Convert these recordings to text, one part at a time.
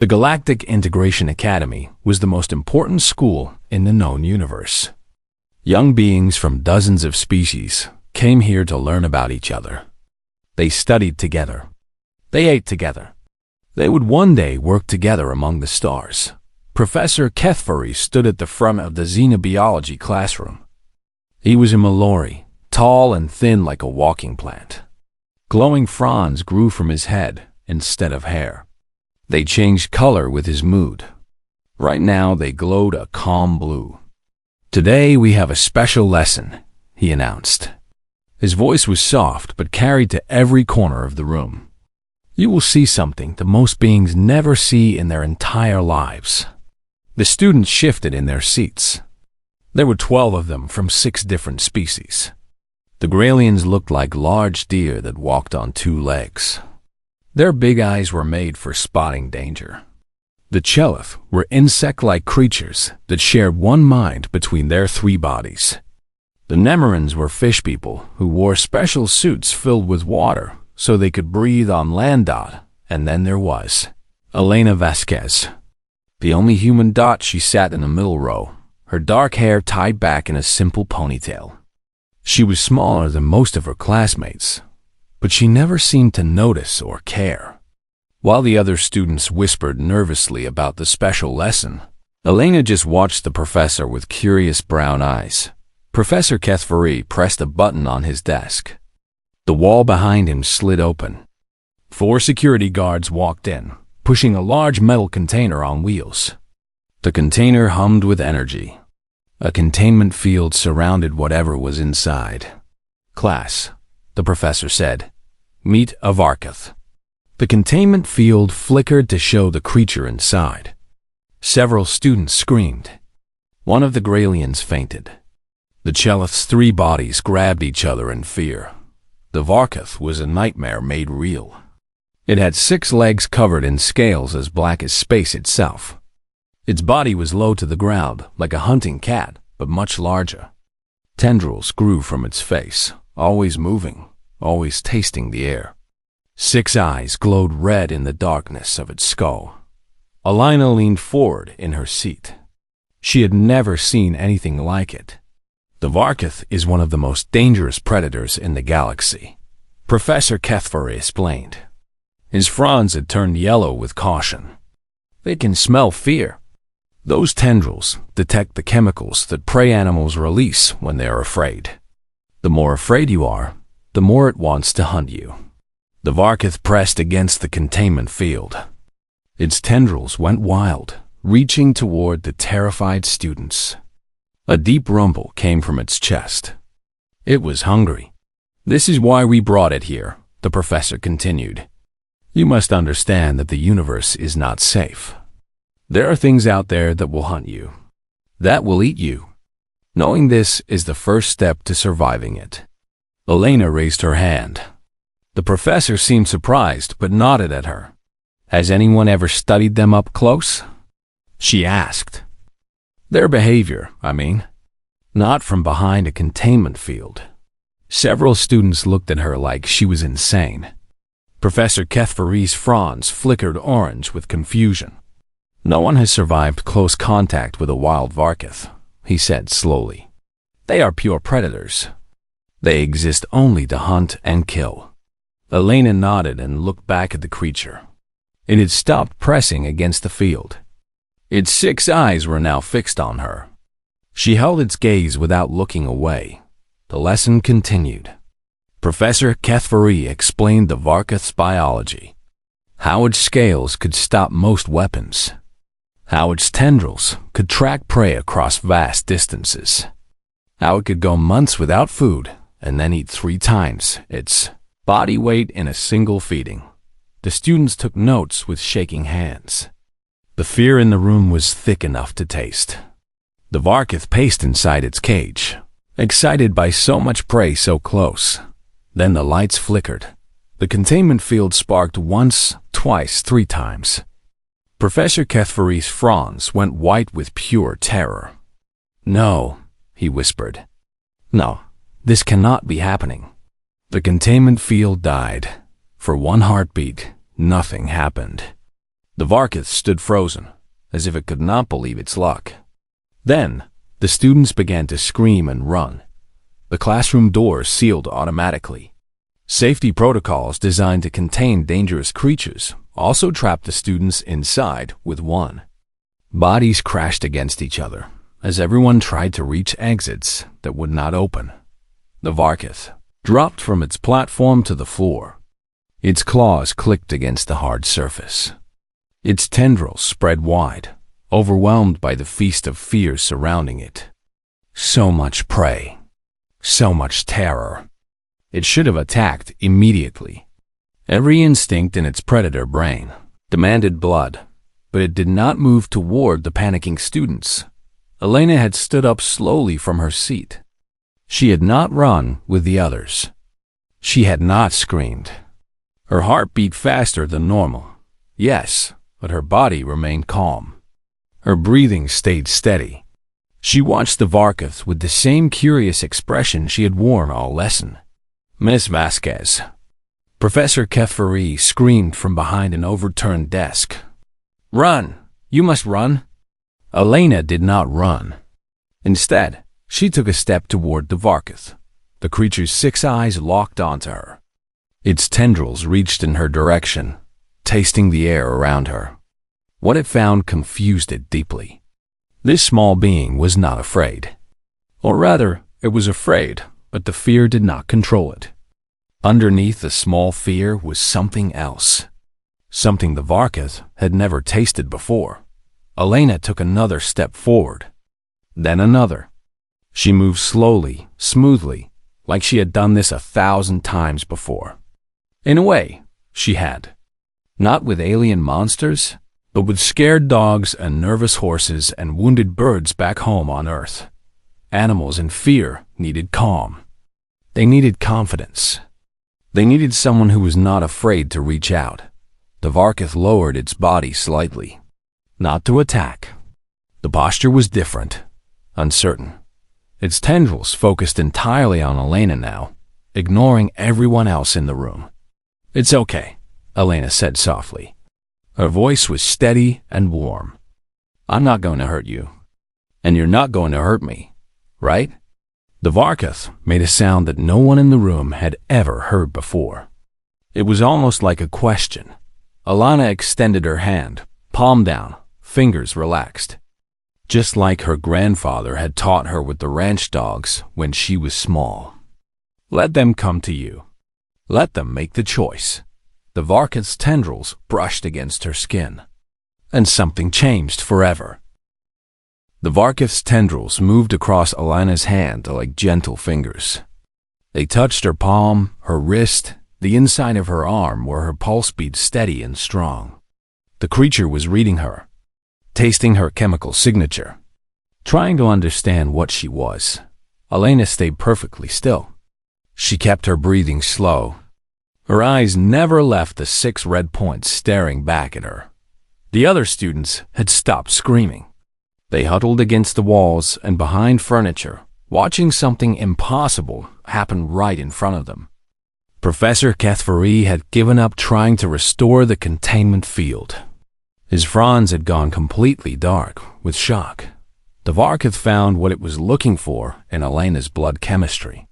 The Galactic Integration Academy was the most important school in the known universe. Young beings from dozens of species came here to learn about each other. They studied together. They ate together. They would one day work together among the stars. Professor HFY stood at the front of the xenobiology classroom. He was a Mallory, tall and thin like a walking plant. Glowing fronds grew from his head instead of hair. They changed color with his mood. Right now they glowed a calm blue. "Today we have a special lesson," he announced. His voice was soft but carried to every corner of the room. "You will see something that most beings never see in their entire lives." The students shifted in their seats. There were 12 of them from 6 different species. The Gralians looked like large deer that walked on 2 legs. Their big eyes were made for spotting danger. The Chelith were insect-like creatures that shared one mind between their 3 bodies. The Nemerans were fish people who wore special suits filled with water so they could breathe on land. And then there was Elena Vasquez. The only human. She sat in the middle row, her dark hair tied back in a simple ponytail. She was smaller than most of her classmates, but she never seemed to notice or care. While the other students whispered nervously about the special lesson, Elena just watched the professor with curious brown eyes. Professor HFY pressed a button on his desk. The wall behind him slid open. 4 security guards walked in, pushing a large metal container on wheels. The container hummed with energy. A containment field surrounded whatever was inside. "Class," the professor said, "meet a Varkath." The containment field flickered to show the creature inside. Several students screamed. One of the Gralians fainted. The Chelith's 3 bodies grabbed each other in fear. The Varkath was a nightmare made real. It had 6 legs covered in scales as black as space itself. Its body was low to the ground, like a hunting cat, but much larger. Tendrils grew from its face, always moving, always tasting the air. 6 eyes glowed red in the darkness of its skull. Elena leaned forward in her seat. She had never seen anything like it. The Varkath is one of the most dangerous predators in the galaxy, Professor HFY explained. His fronds had turned yellow with caution. They can smell fear. Those tendrils detect the chemicals that prey animals release when they are afraid. The more afraid you are, the more it wants to hunt you. The Varkath pressed against the containment field. Its tendrils went wild, reaching toward the terrified students. A deep rumble came from its chest. It was hungry. "This is why we brought it here," the professor continued. "You must understand that the universe is not safe. There are things out there that will hunt you, that will eat you. Knowing this is the first step to surviving it." Elena raised her hand. The professor seemed surprised but nodded at her. "Has anyone ever studied them up close?" she asked. "Their behavior, I mean. Not from behind a containment field." Several students looked at her like she was insane. Professor HFY's fronds flickered orange with confusion. "No one has survived close contact with a wild Varkath," he said slowly. "They are pure predators. They exist only to hunt and kill." Elena nodded and looked back at the creature. It had stopped pressing against the field. Its 6 eyes were now fixed on her. She held its gaze without looking away. The lesson continued. Professor HFY explained the Varkath's biology, how its scales could stop most weapons, how its tendrils could track prey across vast distances, how it could go months without food and then eat 3 times its body weight in a single feeding. The students took notes with shaking hands. The fear in the room was thick enough to taste. The Varkath paced inside its cage, excited by so much prey so close. Then the lights flickered. The containment field sparked once, twice, 3 times. Professor HFY's fronds went white with pure terror. "No," he whispered. "No, this cannot be happening." The containment field died. For 1 heartbeat, nothing happened. The Varkith stood frozen, as if it could not believe its luck. Then, the students began to scream and run. The classroom doors sealed automatically. Safety protocols designed to contain dangerous creatures also trapped the students inside with one. Bodies crashed against each other as everyone tried to reach exits that would not open. The Varkith dropped from its platform to the floor. Its claws clicked against the hard surface. Its tendrils spread wide, overwhelmed by the feast of fears surrounding it. So much prey. So much terror. It should have attacked immediately. Every instinct in its predator brain demanded blood, but it did not move toward the panicking students. Elena had stood up slowly from her seat. She had not run with the others. She had not screamed. Her heart beat faster than normal. Yes, but her body remained calm. Her breathing stayed steady. She watched the Varkith with the same curious expression she had worn all lesson. "Miss Vasquez." Professor Kefari screamed from behind an overturned desk. "Run! You must run!" Elena did not run. Instead, she took a step toward the Varkith. The creature's 6 eyes locked onto her. Its tendrils reached in her direction, tasting the air around her. What it found confused it deeply. This small being was not afraid. Or rather, it was afraid, but the fear did not control it. Underneath the small fear was something else. Something the Varkith had never tasted before. Elena took another step forward. Then another. She moved slowly, smoothly, like she had done this 1,000 times before. In a way, she had. Not with alien monsters, but with scared dogs and nervous horses and wounded birds back home on Earth. Animals in fear needed calm. They needed confidence. They needed someone who was not afraid to reach out. The Varkith lowered its body slightly. Not to attack. The posture was different, uncertain. Its tendrils focused entirely on Elena now, ignoring everyone else in the room. "It's okay," Elena said softly. Her voice was steady and warm. "I'm not going to hurt you. And you're not going to hurt me, right?" The Varkith made a sound that no one in the room had ever heard before. It was almost like a question. Alana extended her hand, palm down, fingers relaxed. Just like her grandfather had taught her with the ranch dogs when she was small. Let them come to you. Let them make the choice. The Varkith's tendrils brushed against her skin. And something changed forever. The Varkith's tendrils moved across Alana's hand like gentle fingers. They touched her palm, her wrist, the inside of her arm where her pulse beat steady and strong. The creature was reading her, tasting her chemical signature, trying to understand what she was. Elena stayed perfectly still. She kept her breathing slow. Her eyes never left the 6 red points staring back at her. The other students had stopped screaming. They huddled against the walls and behind furniture, watching something impossible happen right in front of them. Professor Kefari had given up trying to restore the containment field. His fronds had gone completely dark with shock. The Varkith found what it was looking for in Elena's blood chemistry.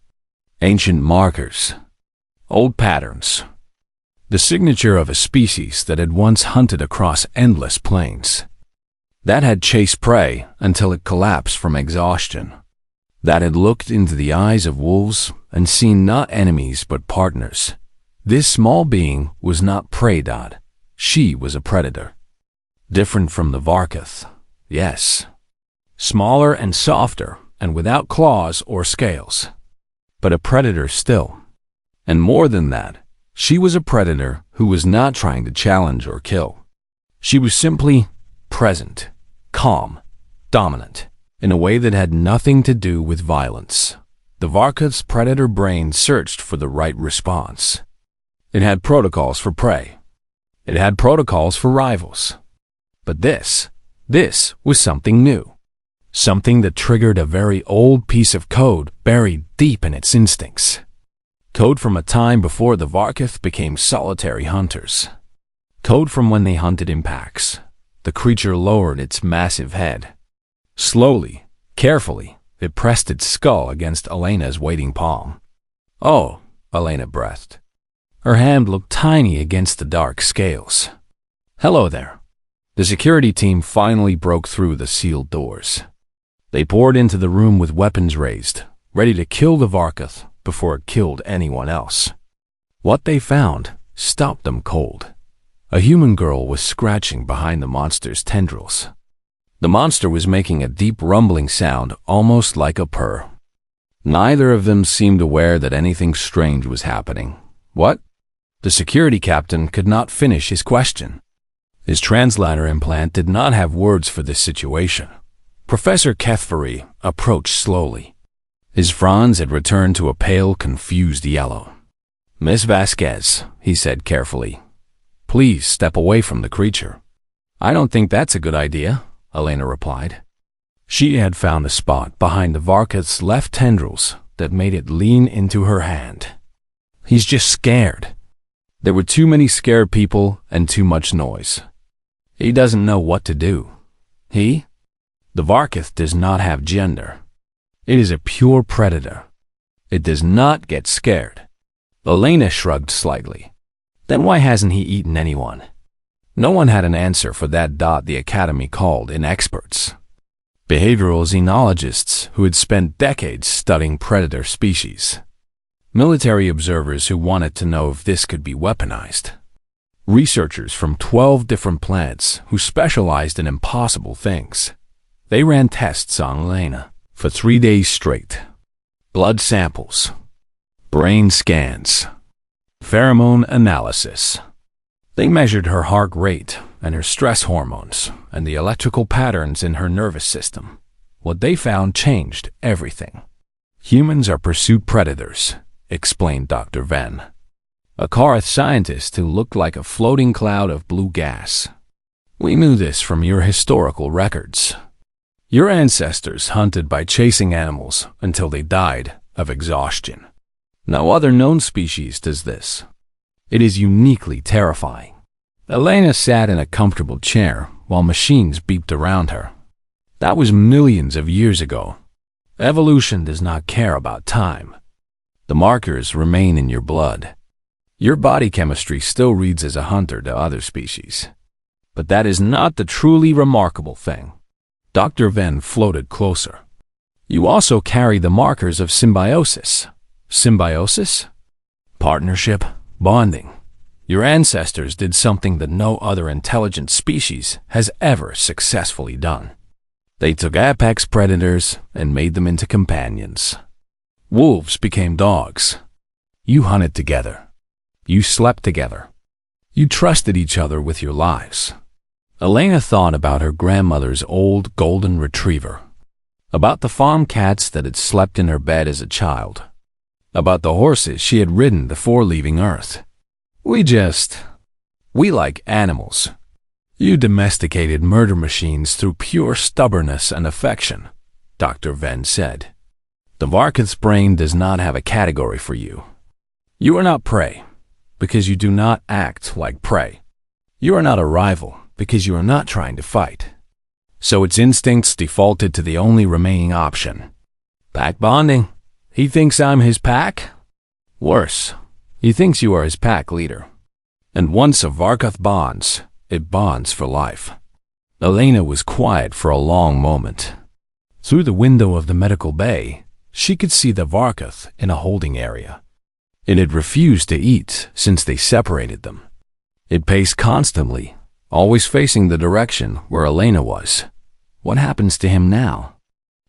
Ancient markers. Old patterns. The signature of a species that had once hunted across endless plains. That had chased prey until it collapsed from exhaustion. That had looked into the eyes of wolves and seen not enemies but partners. This small being was not prey. She was a predator. Different from the Varkith, yes. Smaller and softer and without claws or scales. But a predator still. And more than that, she was a predator who was not trying to challenge or kill. She was simply present, calm, dominant, in a way that had nothing to do with violence. The Varkith's predator brain searched for the right response. It had protocols for prey. It had protocols for rivals. But this was something new. Something that triggered a very old piece of code buried deep in its instincts. Code from a time before the Varkith became solitary hunters. Code from when they hunted in packs. The creature lowered its massive head. Slowly, carefully, it pressed its skull against Elena's waiting palm. "Oh," Elena breathed. Her hand looked tiny against the dark scales. "Hello there." The security team finally broke through the sealed doors. They poured into the room with weapons raised, ready to kill the Varkath before it killed anyone else. What they found stopped them cold. A human girl was scratching behind the monster's tendrils. The monster was making a deep rumbling sound, almost like a purr. Neither of them seemed aware that anything strange was happening. What? The security captain could not finish his question. His translator implant did not have words for this situation. Professor Kethvari approached slowly. His fronds had returned to a pale, confused yellow. "Miss Vasquez," he said carefully, "please step away from the creature." "I don't think that's a good idea," Elena replied. She had found a spot behind the Varkath's left tendrils that made it lean into her hand. "He's just scared." There were too many scared people and too much noise. "He doesn't know what to do." "He?" The Varkath does not have gender. It is a pure predator. It does not get scared. Elena shrugged slightly. Then why hasn't he eaten anyone? No one had an answer for that. The Academy called in experts. Behavioral xenologists who had spent decades studying predator species. Military observers who wanted to know if this could be weaponized. Researchers from 12 different planets who specialized in impossible things. They ran tests on Elena for 3 days straight. Blood samples, brain scans, pheromone analysis. They measured her heart rate and her stress hormones and the electrical patterns in her nervous system. What they found changed everything. "Humans are pursuit predators," explained Dr. Venn, a Karath scientist who looked like a floating cloud of blue gas. "We knew this from your historical records. Your ancestors hunted by chasing animals until they died of exhaustion. No other known species does this. It is uniquely terrifying." Elena sat in a comfortable chair while machines beeped around her. That was millions of years ago. Evolution does not care about time. The markers remain in your blood. Your body chemistry still reads as a hunter to other species. But that is not the truly remarkable thing. Dr. Venn floated closer. "You also carry the markers of symbiosis." Symbiosis? Partnership, bonding. Your ancestors did something that no other intelligent species has ever successfully done. They took apex predators and made them into companions. Wolves became dogs. You hunted together. You slept together. You trusted each other with your lives. Elena thought about her grandmother's old golden retriever, about the farm cats that had slept in her bed as a child, about the horses she had ridden before leaving Earth. We like animals. You domesticated murder machines through pure stubbornness and affection, Dr. Venn said. The Varkath's brain does not have a category for you. You are not prey, because you do not act like prey. You are not a rival, because you are not trying to fight. So its instincts defaulted to the only remaining option. Pack bonding. He thinks I'm his pack? Worse, he thinks you are his pack leader. And once a Varkath bonds, it bonds for life. Elena was quiet for a long moment. Through the window of the medical bay, she could see the Varkath in a holding area. It had refused to eat since they separated them. It paced constantly, always facing the direction where Elena was. What happens to him now?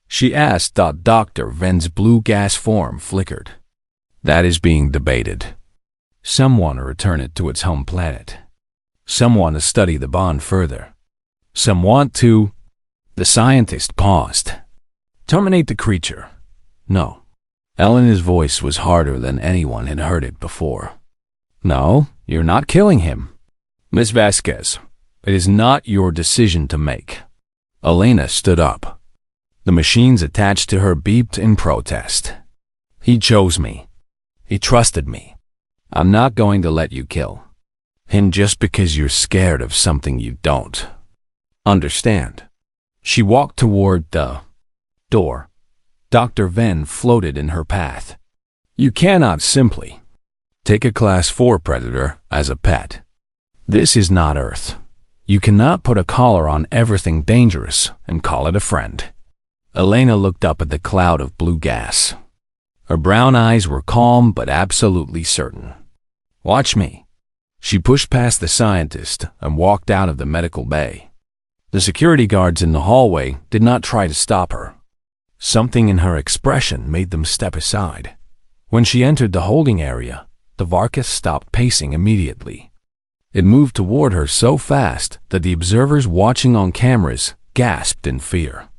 She asked. Dr. Venn's blue gas form flickered. That is being debated. Some want to return it to its home planet. Some want to study the bond further. Some want to... The scientist paused. Terminate the creature. No. Elena's voice was harder than anyone had heard it before. No, you're not killing him. Miss Vasquez, it is not your decision to make. Elena stood up. The machines attached to her beeped in protest. He chose me. He trusted me. I'm not going to let you kill. And just because you're scared of something you don't understand. She walked toward the door. Dr. Venn floated in her path. You cannot simply take a Class 4 predator as a pet. This is not Earth. You cannot put a collar on everything dangerous and call it a friend. Elena looked up at the cloud of blue gas. Her brown eyes were calm but absolutely certain. Watch me. She pushed past the scientist and walked out of the medical bay. The security guards in the hallway did not try to stop her. Something in her expression made them step aside. When she entered the holding area, the Varkas stopped pacing immediately. It moved toward her so fast that the observers watching on cameras gasped in fear.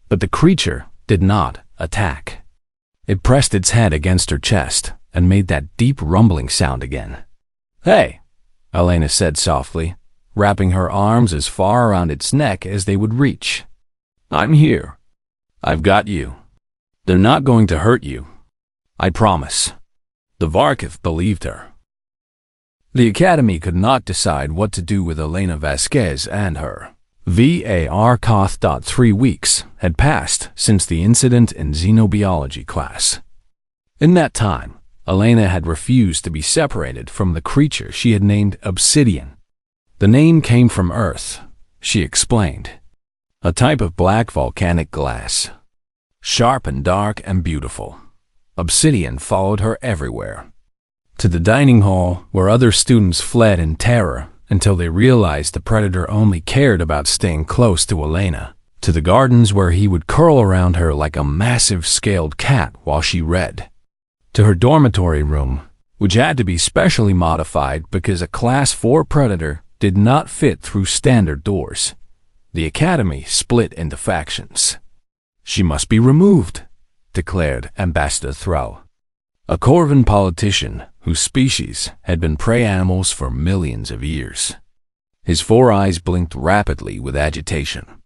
But the creature did not attack. It pressed its head against her chest and made that deep rumbling sound again. Hey, Elena said softly, wrapping her arms as far around its neck as they would reach. I'm here. I've got you. They're not going to hurt you. I promise. The Varkath believed her. The Academy could not decide what to do with Elena Vasquez and her VAR Koth. 3 weeks had passed since the incident in xenobiology class. In that time, Elena had refused to be separated from the creature she had named Obsidian. The name came from Earth, she explained. A type of black volcanic glass. Sharp and dark and beautiful. Obsidian followed her everywhere. To the dining hall, where other students fled in terror until they realized the predator only cared about staying close to Elena. To the gardens, where he would curl around her like a massive scaled cat while she read. To her dormitory room, which had to be specially modified because a Class 4 predator did not fit through standard doors. The Academy split into factions. She must be removed, declared Ambassador Thrall, a Corvan politician whose species had been prey animals for millions of years. His 4 eyes blinked rapidly with agitation.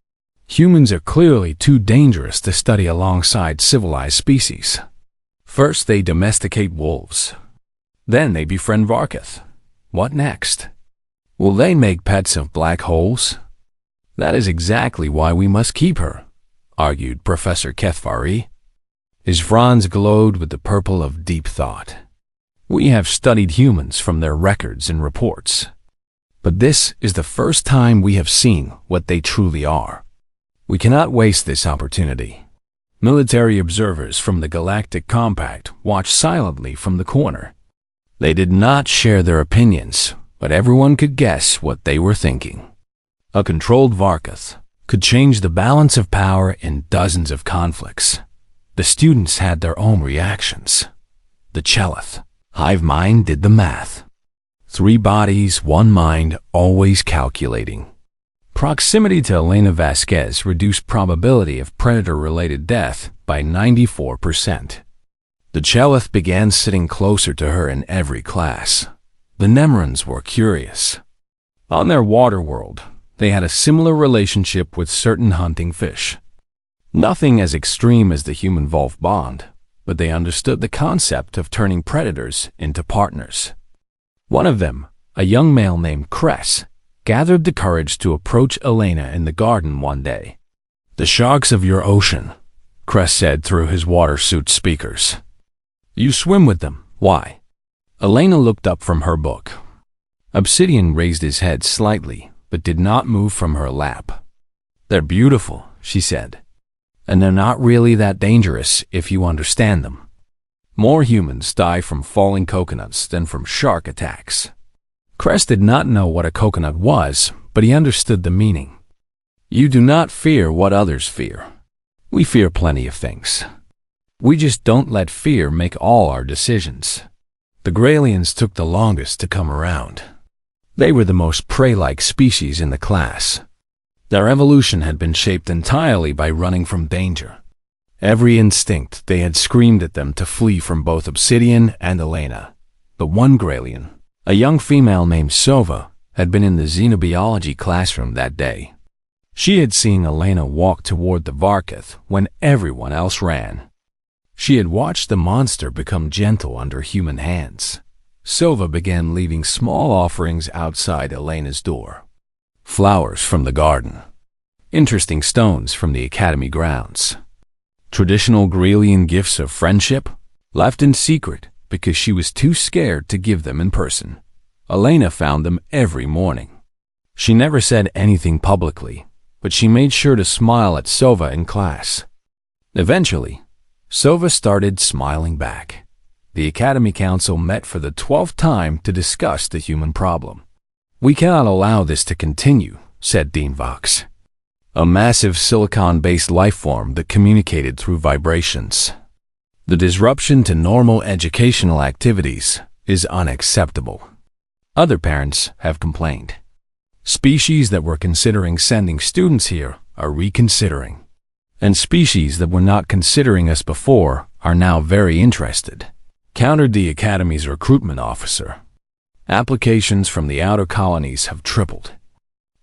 Humans are clearly too dangerous to study alongside civilized species. First they domesticate wolves. Then they befriend Varkath. What next? Will they make pets of black holes? That is exactly why we must keep her, argued Professor Kethvari. His fronds glowed with the purple of deep thought. We have studied humans from their records and reports. But this is the first time we have seen what they truly are. We cannot waste this opportunity. Military observers from the Galactic Compact watched silently from the corner. They did not share their opinions, but everyone could guess what they were thinking. A controlled Varkath could change the balance of power in dozens of conflicts. The students had their own reactions. The Chelith, hive mind, did the math. 3 bodies, 1 mind, always calculating. Proximity to Elena Vasquez reduced probability of predator-related death by 94%. The Chelith began sitting closer to her in every class. The Nemrons were curious. On their water world, they had a similar relationship with certain hunting fish. Nothing as extreme as the human-wolf bond, but they understood the concept of turning predators into partners. One of them, a young male named Cress, gathered the courage to approach Elena in the garden one day. The sharks of your ocean, Cress said through his water suit speakers. You swim with them. Why? Elena looked up from her book. Obsidian raised his head slightly, but did not move from her lap. They're beautiful, she said. And they're not really that dangerous if you understand them. More humans die from falling coconuts than from shark attacks. Cress did not know what a coconut was, but he understood the meaning. You do not fear what others fear. We fear plenty of things. We just don't let fear make all our decisions. The Gralians took the longest to come around. They were the most prey-like species in the class. Their evolution had been shaped entirely by running from danger. Every instinct they had screamed at them to flee from both Obsidian and Elena. But one Gralian, a young female named Sova, had been in the xenobiology classroom that day. She had seen Elena walk toward the Varkath when everyone else ran. She had watched the monster become gentle under human hands. Sova began leaving small offerings outside Elena's door. Flowers from the garden, interesting stones from the academy grounds, traditional Grelian gifts of friendship, left in secret because she was too scared to give them in person. Elena found them every morning. She never said anything publicly, but she made sure to smile at Sova in class. Eventually, Sova started smiling back. The Academy Council met for the 12th time to discuss the human problem. "We cannot allow this to continue," said Dean Vox. "A massive silicon-based life form that communicated through vibrations. The disruption to normal educational activities is unacceptable." Other parents have complained. Species that were considering sending students here are reconsidering. And species that were not considering us before are now very interested, countered the Academy's recruitment officer. Applications from the outer colonies have tripled.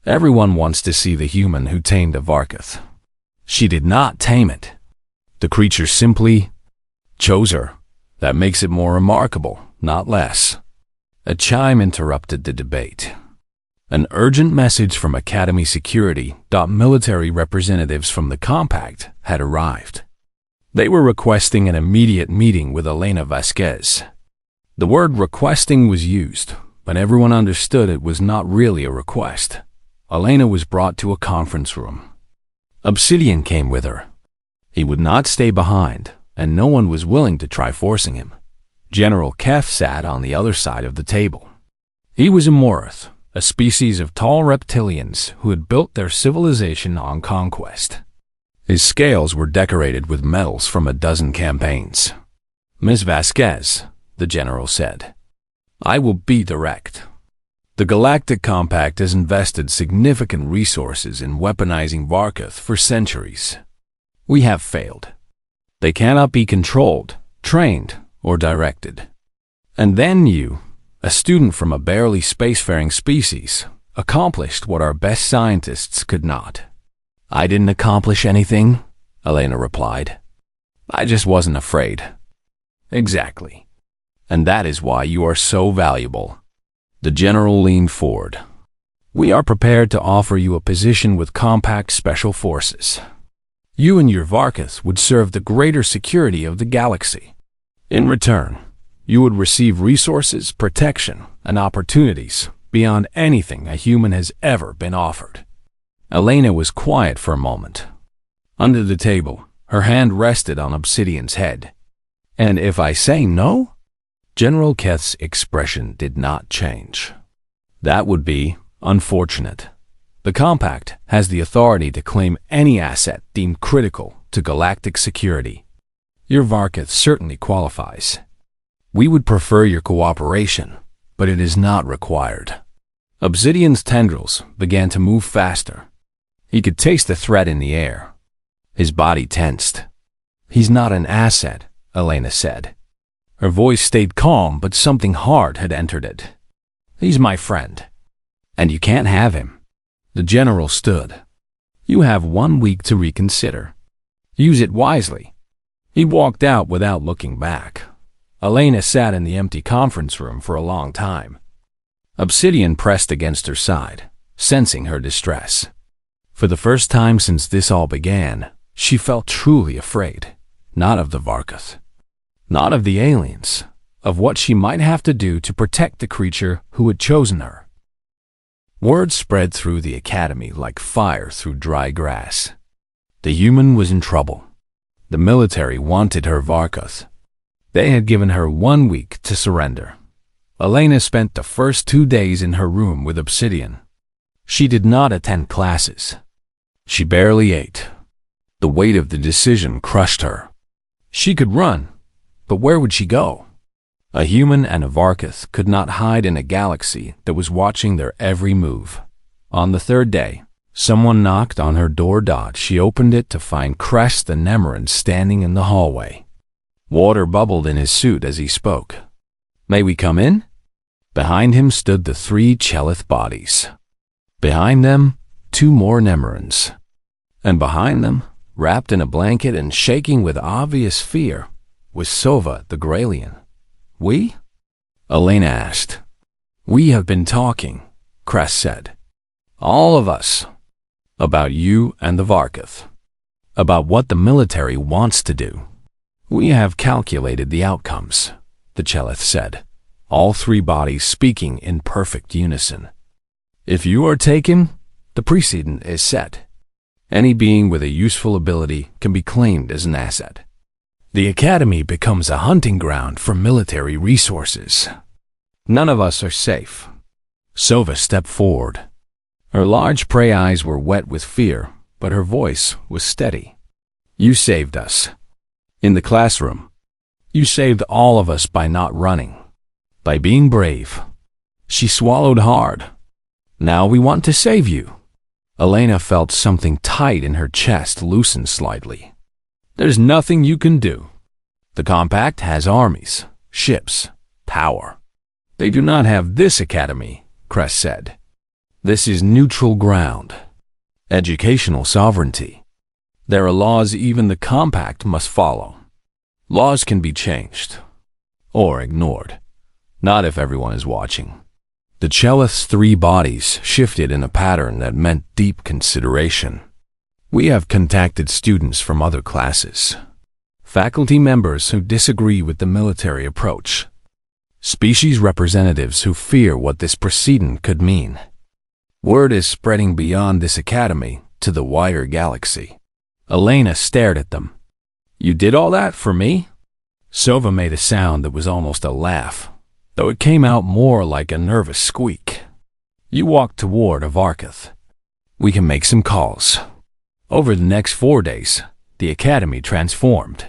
Everyone wants to see the human who tamed a Varkath. She did not tame it. The creature simply chose her. That makes it more remarkable, not less. A chime interrupted the debate. An urgent message from Academy Security. Military representatives from the Compact had arrived. They were requesting an immediate meeting with Elena Vasquez. The word requesting was used, but everyone understood it was not really a request. Elena was brought to a conference room. Obsidian came with her. He would not stay behind, and no one was willing to try forcing him. General Kef sat on the other side of the table. He was a Morith, a species of tall reptilians who had built their civilization on conquest. His scales were decorated with medals from a dozen campaigns. "Miss Vasquez," the general said, "I will be direct. The Galactic Compact has invested significant resources in weaponizing Varkath for centuries. We have failed. They cannot be controlled, trained, or directed. And then you, a student from a barely spacefaring species, accomplished what our best scientists could not." "I didn't accomplish anything," Elena replied. "I just wasn't afraid." "Exactly. And that is why you are so valuable." The general leaned forward. "We are prepared to offer you a position with Compact Special Forces. You and your Varkath would serve the greater security of the galaxy. In return, you would receive resources, protection, and opportunities beyond anything a human has ever been offered." Elena was quiet for a moment. Under the table, her hand rested on Obsidian's head. "And if I say no?" General Keth's expression did not change. "That would be unfortunate. The Compact has the authority to claim any asset deemed critical to galactic security. Your Varkath certainly qualifies. We would prefer your cooperation, but it is not required." Obsidian's tendrils began to move faster. He could taste the threat in the air. His body tensed. "He's not an asset," Elena said. Her voice stayed calm, but something hard had entered it. "He's my friend. And you can't have him." The general stood. "You have 1 week to reconsider. Use it wisely." He walked out without looking back. Elena sat in the empty conference room for a long time. Obsidian pressed against her side, sensing her distress. For the first time since this all began, she felt truly afraid, not of the Varkath, not of the aliens, of what she might have to do to protect the creature who had chosen her. Word spread through the academy like fire through dry grass. The human was in trouble. The military wanted her Varkath. They had given her 1 week to surrender. Elena spent the first 2 days in her room with Obsidian. She did not attend classes. She barely ate. The weight of the decision crushed her. She could run, but where would she go? A human and a Varkath could not hide in a galaxy that was watching their every move. On the 3rd day, someone knocked on her door. She opened it to find Crest the Nemeran standing in the hallway. Water bubbled in his suit as he spoke. "May we come in?" Behind him stood the 3 Chelith bodies. Behind them, 2 more Nemerans. And behind them, wrapped in a blanket and shaking with obvious fear, was Sova the Grelian. "We?" Elena asked. We have been talking, Cress said. All of us. About you and the Varkath. About what the military wants to do. We have calculated the outcomes, the Chelith said, all three bodies speaking in perfect unison. If you are taken, the precedent is set. Any being with a useful ability can be claimed as an asset. The Academy becomes a hunting ground for military resources. None of us are safe. Sova stepped forward. Her large prey eyes were wet with fear, but her voice was steady. You saved us. In the classroom. You saved all of us by not running. By being brave. She swallowed hard. Now we want to save you. Elena felt something tight in her chest loosen slightly. There's nothing you can do. The Compact has armies, ships, power. They do not have this academy, Cress said. This is neutral ground. Educational sovereignty. There are laws even the Compact must follow. Laws can be changed. Or ignored. Not if everyone is watching. The Chelith's three bodies shifted in a pattern that meant deep consideration. We have contacted students from other classes. Faculty members who disagree with the military approach. Species representatives who fear what this precedent could mean. Word is spreading beyond this academy to the wider galaxy. Elena stared at them. You did all that for me? Sova made a sound that was almost a laugh, though it came out more like a nervous squeak. You walked toward a Varkath. We can make some calls. Over the next 4 days, the academy transformed.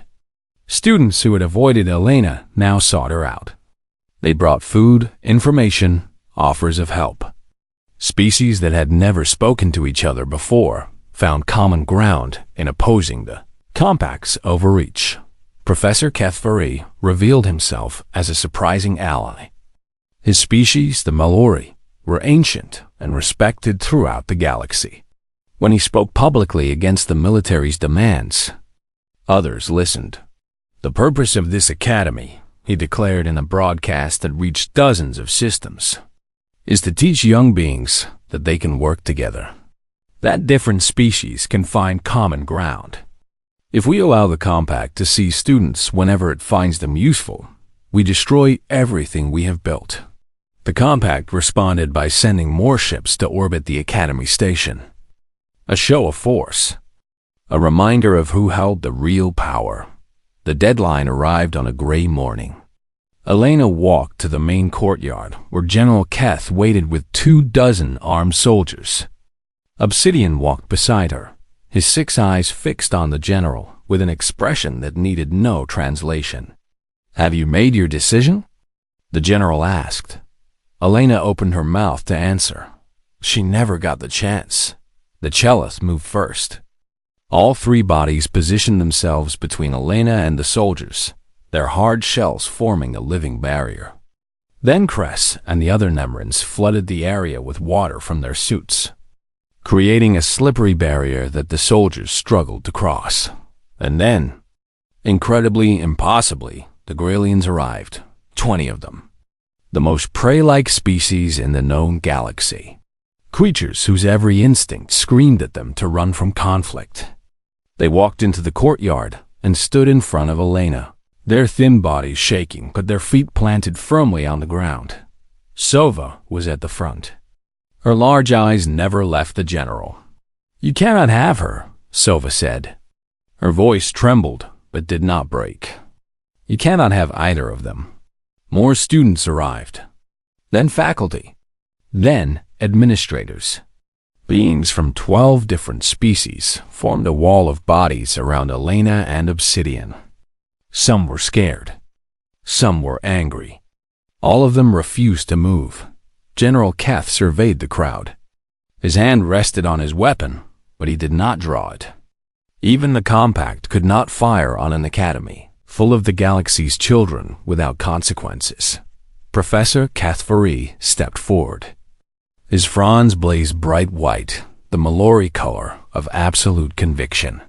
Students who had avoided Elena now sought her out. They brought food, information, offers of help. Species that had never spoken to each other before found common ground in opposing the Compact's overreach. Professor Kethvari revealed himself as a surprising ally. His species, the Malori, were ancient and respected throughout the galaxy. When he spoke publicly against the military's demands, others listened. The purpose of this academy, he declared in a broadcast that reached dozens of systems, is to teach young beings that they can work together, that different species can find common ground. If we allow the Compact to see students whenever it finds them useful, we destroy everything we have built. The Compact responded by sending more ships to orbit the Academy station. A show of force. A reminder of who held the real power. The deadline arrived on a gray morning. Elena walked to the main courtyard where General Keth waited with 24 armed soldiers. Obsidian walked beside her, his 6 eyes fixed on the general with an expression that needed no translation. Have you made your decision? The general asked. Elena opened her mouth to answer. She never got the chance. The Chelith moved first. All 3 bodies positioned themselves between Elena and the soldiers, their hard shells forming a living barrier. Then Cress and the other Nemrins flooded the area with water from their suits, creating a slippery barrier that the soldiers struggled to cross. And then, incredibly, impossibly, the Gralians arrived, 20 of them. The most prey-like species in the known galaxy. Creatures whose every instinct screamed at them to run from conflict. They walked into the courtyard and stood in front of Elena, their thin bodies shaking but their feet planted firmly on the ground. Sova was at the front. Her large eyes never left the general. You cannot have her, Sova said. Her voice trembled but did not break. You cannot have either of them. More students arrived. Then faculty. Then administrators. Beings from 12 different species formed a wall of bodies around Elena and Obsidian. Some were scared. Some were angry. All of them refused to move. General Keth surveyed the crowd. His hand rested on his weapon, but he did not draw it. Even the Compact could not fire on an academy full of the galaxy's children without consequences. Professor Kethvari stepped forward. His fronds blazed bright white, the Malori color of absolute conviction.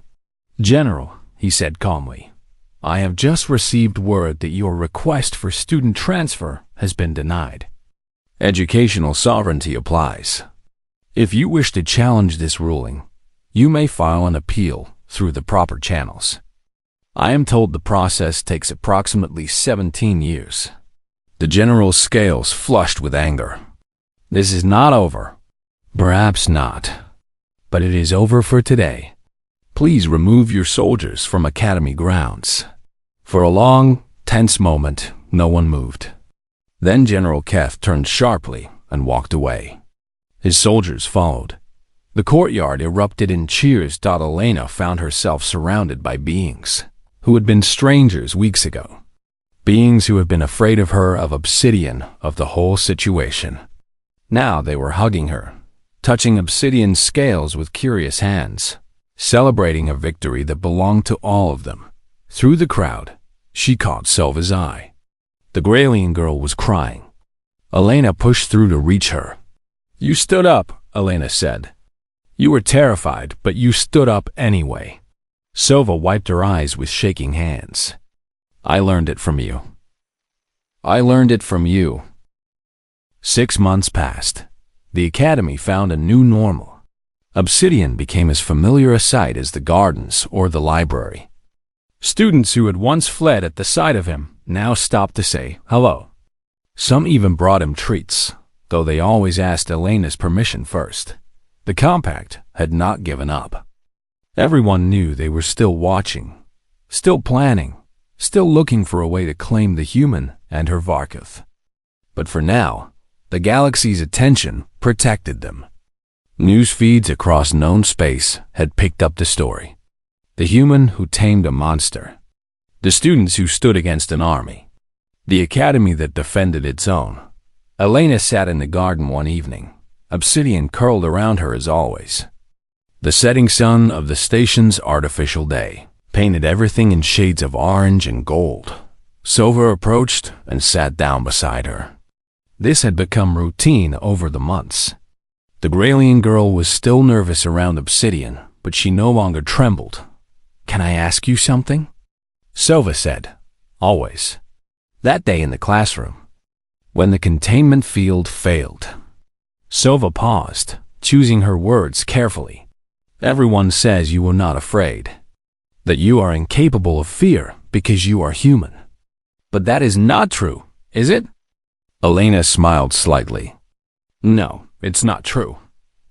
General, he said calmly, I have just received word that your request for student transfer has been denied. Educational sovereignty applies. If you wish to challenge this ruling, you may file an appeal through the proper channels. I am told the process takes approximately 17 years. The general's scales flushed with anger. This is not over. Perhaps not. But it is over for today. Please remove your soldiers from academy grounds. For a long, tense moment, no one moved. Then General Keth turned sharply and walked away. His soldiers followed. The courtyard erupted in cheers. Elena found herself surrounded by beings who had been strangers weeks ago. Beings who had been afraid of her, of Obsidian, of the whole situation. Now they were hugging her, touching Obsidian's scales with curious hands, celebrating a victory that belonged to all of them. Through the crowd, she caught Silva's eye. The Graylian girl was crying. Elena pushed through to reach her. You stood up, Elena said. You were terrified, but you stood up anyway. Silva wiped her eyes with shaking hands. I learned it from you. I learned it from you. 6 months passed. The academy found a new normal. Obsidian became as familiar a sight as the gardens or the library. Students who had once fled at the sight of him now stopped to say hello. Some even brought him treats, though they always asked Elena's permission first. The compact had not given up. Everyone knew they were still watching, still planning, still looking for a way to claim the human and her Varkuth. But for now, the galaxy's attention protected them. News feeds across known space had picked up the story. The human who tamed a monster. The students who stood against an army. The academy that defended its own. Elena sat in the garden one evening, Obsidian curled around her as always. The setting sun of the station's artificial day painted everything in shades of orange and gold. Silva approached and sat down beside her. This had become routine over the months. The Graylian girl was still nervous around Obsidian, but she no longer trembled. Can I ask you something? Silva said, always. That day in the classroom, when the containment field failed. Silva paused, choosing her words carefully. Everyone says you are not afraid, that you are incapable of fear because you are human. But that is not true, is it? Elena smiled slightly. No, it's not true.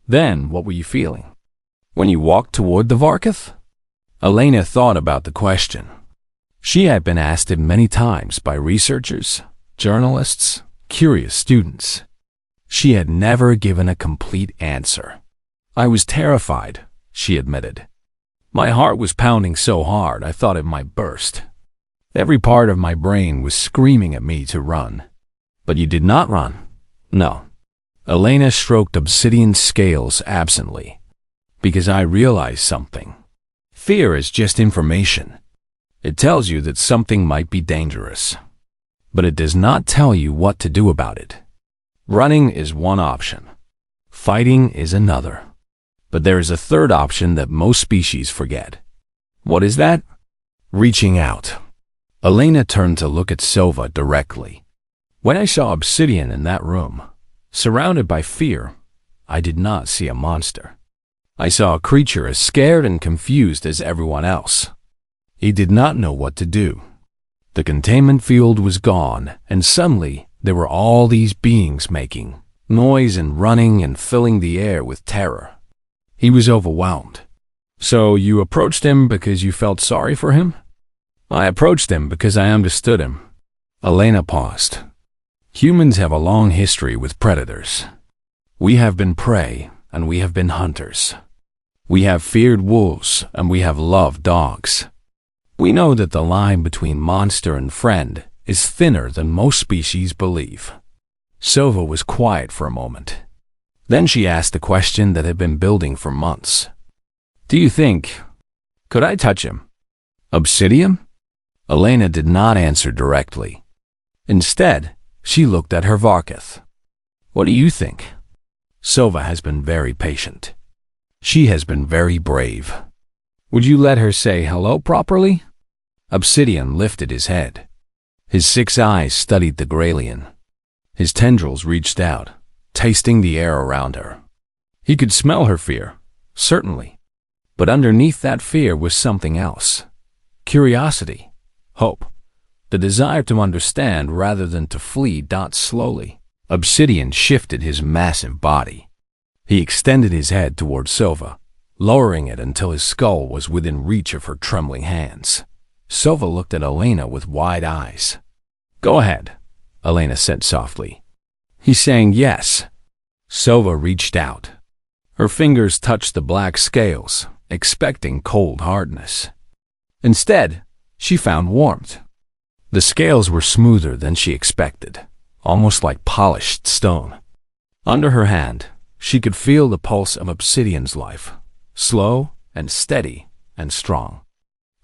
Then what were you feeling? When you walked toward the Varkuth? Elena thought about the question. She had been asked it many times by researchers, journalists, curious students. She had never given a complete answer. I was terrified, she admitted. My heart was pounding so hard I thought it might burst. Every part of my brain was screaming at me to run. But you did not run. No. Elena stroked Obsidian's scales absently. Because I realized something. Fear is just information. It tells you that something might be dangerous. But it does not tell you what to do about it. Running is one option. Fighting is another. But there is a third option that most species forget. What is that? Reaching out. Elena turned to look at Silva directly. When I saw Obsidian in that room, surrounded by fear, I did not see a monster. I saw a creature as scared and confused as everyone else. He did not know what to do. The containment field was gone, and suddenly there were all these beings making noise and running and filling the air with terror. He was overwhelmed. So you approached him because you felt sorry for him? I approached him because I understood him. Elena paused. Humans have a long history with predators. We have been prey, and we have been hunters. We have feared wolves, and we have loved dogs. We know that the line between monster and friend is thinner than most species believe. Silva was quiet for a moment. Then she asked the question that had been building for months. Do you think, could I touch him? Obsidian? Elena did not answer directly. Instead, she looked at her Varkuth. What do you think? Silva has been very patient. She has been very brave. Would you let her say hello properly? Obsidian lifted his head. His 6 eyes studied the Gralien. His tendrils reached out, tasting the air around her. He could smell her fear, certainly. But underneath that fear was something else. Curiosity, hope, the desire to understand rather than to flee. Slowly, Obsidian shifted his massive body. He extended his head toward Sova, lowering it until his skull was within reach of her trembling hands. Sova looked at Elena with wide eyes. "Go ahead," Elena said softly. He's saying yes. Sova reached out. Her fingers touched the black scales, expecting cold hardness. Instead, she found warmth. The scales were smoother than she expected, almost like polished stone. Under her hand, she could feel the pulse of Obsidian's life, slow and steady and strong.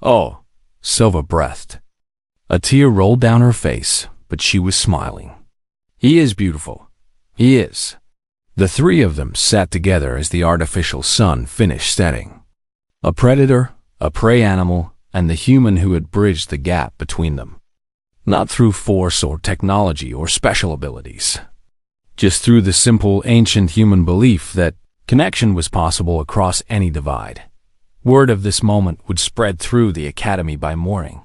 "Oh," Sova breathed. A tear rolled down her face, but she was smiling. "He is beautiful. He is." The 3 of them sat together as the artificial sun finished setting. A predator, a prey animal, and the human who had bridged the gap between them. Not through force or technology or special abilities. Just through the simple ancient human belief that connection was possible across any divide. Word of this moment would spread through the academy by morning.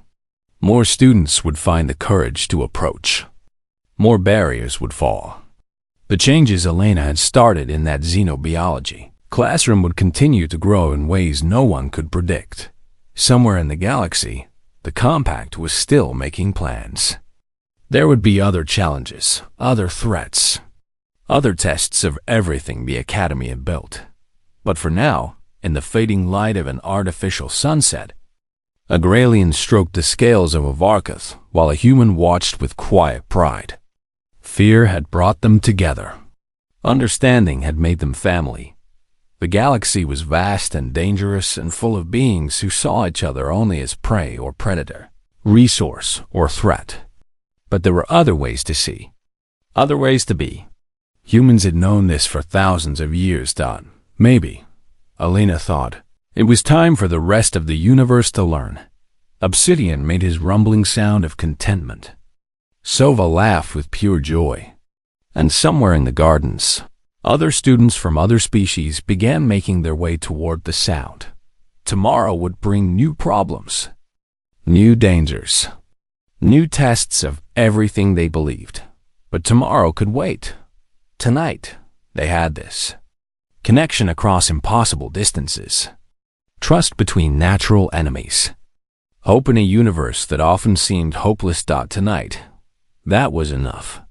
More students would find the courage to approach. More barriers would fall. The changes Elena had started in that xenobiology classroom would continue to grow in ways no one could predict. Somewhere in the galaxy, the Compact was still making plans. There would be other challenges, other threats, other tests of everything the Academy had built. But for now, in the fading light of an artificial sunset, a Gralien stroked the scales of a Varkath while a human watched with quiet pride. Fear had brought them together. Understanding had made them family. The galaxy was vast and dangerous and full of beings who saw each other only as prey or predator, resource or threat. But there were other ways to see, other ways to be. Humans had known this for thousands of years. Maybe, Elena thought, it was time for the rest of the universe to learn. Obsidian made his rumbling sound of contentment. Sova laughed with pure joy. And somewhere in the gardens, other students from other species began making their way toward the sound. Tomorrow would bring new problems, new dangers, new tests of everything they believed. But tomorrow could wait. Tonight, they had this. Connection across impossible distances. Trust between natural enemies. Hope in a universe that often seemed hopeless. Tonight, that was enough.